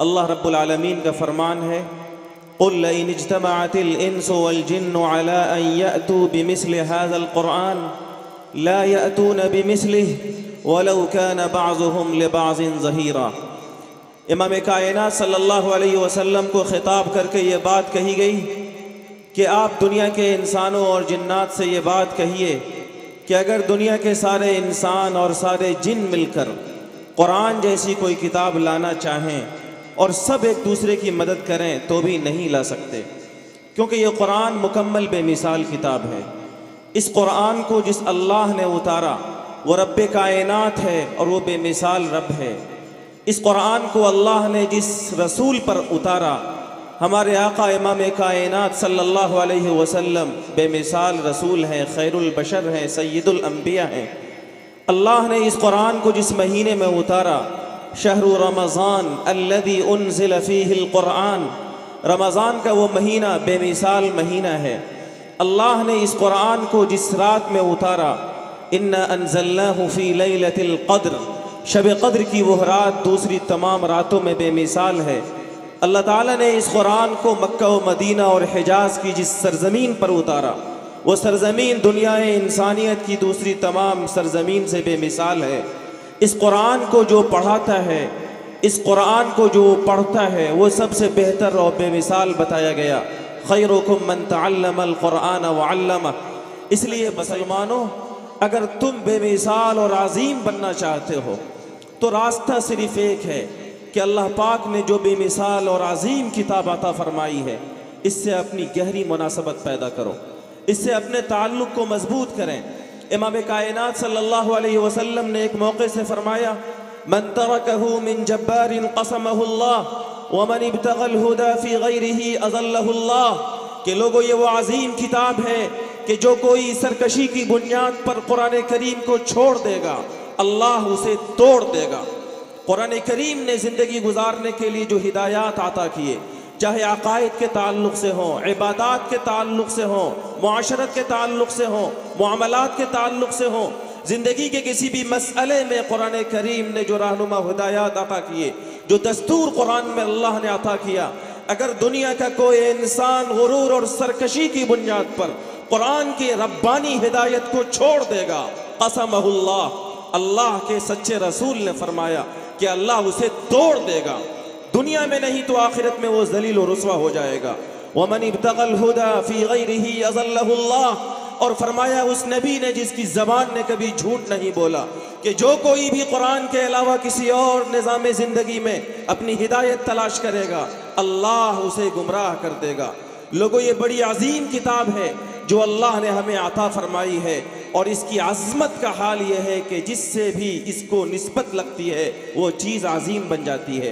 अल्लाह रब्बुल आलमीन का फरमान है, क़ुल इन इज्तमअतिल इंसु वल जिन्नु अला अन यअतू बिमिस्लि हाज़ल क़ुरआन ला यअतून बिमिस्लिहि वलौ कान बअज़ुहुम लिबअज़िन ज़हीरा। इमाम कायनात सल्लल्लाहु अलैहि वसल्लम को खिताब करके ये बात कही गई कि आप दुनिया के इंसानों और जिन्नात से ये बात कहिए कि अगर दुनिया के सारे इंसान और सारे जिन मिलकर कुरान जैसी कोई किताब लाना चाहें और सब एक दूसरे की मदद करें तो भी नहीं ला सकते, क्योंकि ये कुरान मुकम्मल बेमिसाल किताब है। इस कुरान को जिस अल्लाह ने उतारा वो रब्बे कायनात है और वो बेमिसाल रब है। इस कुरान को अल्लाह ने जिस रसूल पर उतारा, हमारे आका इमाम कायनात सल्लल्लाहु अलैहि वसल्लम बेमिसाल रसूल हैं, खैरुल बशर हैं, सय्यदुल अंबिया हैं। अल्लाह ने इस कुरान को जिस महीने में उतारा, शहरु रमज़ान अल्लज़ी उन्ज़िल फ़ीहिल कुरान, रमज़ान का वो महीना बेमिसाल महीना है। अल्लाह ने इस कुरान को जिस रात में उतारा, इन्ना अंज़लनाहु फ़ी लैलतिल क़द्र, शब क़द्र की वह रात दूसरी तमाम रातों में बेमिसाल है। अल्लाह ताला ने इस कुरान को मक्का व मदीना और हिजाज़ की जिस सरज़मीन पर उतारा, वो सरज़मीन दुनियाए इंसानियत की दूसरी तमाम सरज़मीन से बेमिसाल है। इस कुरान को जो पढ़ाता है, इस कुरान को जो पढ़ता है, वो सबसे बेहतर और बेमिसाल बताया गया। खैरुकुम मन तअल्लमल कुरान व अल्लमह। इसलिए मुसलमानों, अगर तुम बेमिसाल और अज़ीम बनना चाहते हो तो रास्ता सिर्फ़ एक है कि अल्लाह पाक ने जो बेमिसाल और अज़ीम किताब अता फरमाई है, इससे अपनी गहरी मुनासबत पैदा करो, इससे अपने ताल्लुक़ को मजबूत करें। इमाम कायनात सल्लल्लाहु अलैहि वसल्लम ने एक मौके से फरमाया, मन तरकहु मिन जब्बारिन क़समहुल्लाह व मन इब्तग़ल हुदा फ़ी ग़ैरिही अज़ल्लहुल्लाह। कि लोगों, ये वो अज़ीम किताब है कि जो कोई सरकशी की बुनियाद पर कुरान करीम को छोड़ देगा, अल्लाह उसे तोड़ देगा। कुरान करीम ने ज़िंदगी गुजारने के लिए जो हिदायत अता किए, चाहे अक़ाइद के ताल्लुक़ से हों, इबादात के ताल्लुक़ से हों, मुआशरत के ताल्लुक़ से हों, मुआमलात के ताल्लुक़ से हों, ज़िंदगी के किसी भी मसले में कुरान करीम ने जो रहनुमा हिदायत अता किए, जो दस्तूर कुरान में अल्लाह ने अता किया, अगर दुनिया का कोई इंसान गुरूर और सरकशी की बुनियाद पर कुरान की रब्बानी हिदायत को छोड़ देगा, क़समहुल्लाह, अल्लाह के सच्चे रसूल ने फरमाया कि अल्लाह उसे तोड़ देगा। दुनिया में नहीं तो आखिरत में वो ज़लील और रुस्वा हो जाएगा। वमन इब्तग़ल हुदा फ़ी ग़ैरिही अज़ल्लहुल्लाह। और फरमाया उस नबी ने जिसकी ज़बान ने कभी झूठ नहीं बोला कि जो कोई भी कुरान के अलावा किसी और निज़ाम ज़िंदगी में अपनी हिदायत तलाश करेगा, अल्लाह उसे गुमराह कर देगा। लोगों, ये बड़ी अजीम किताब है जो अल्लाह ने हमें अता फरमाई है, और इसकी अज़मत का हाल ये है कि जिससे भी इसको निस्बत लगती है वो चीज़ अजीम बन जाती है।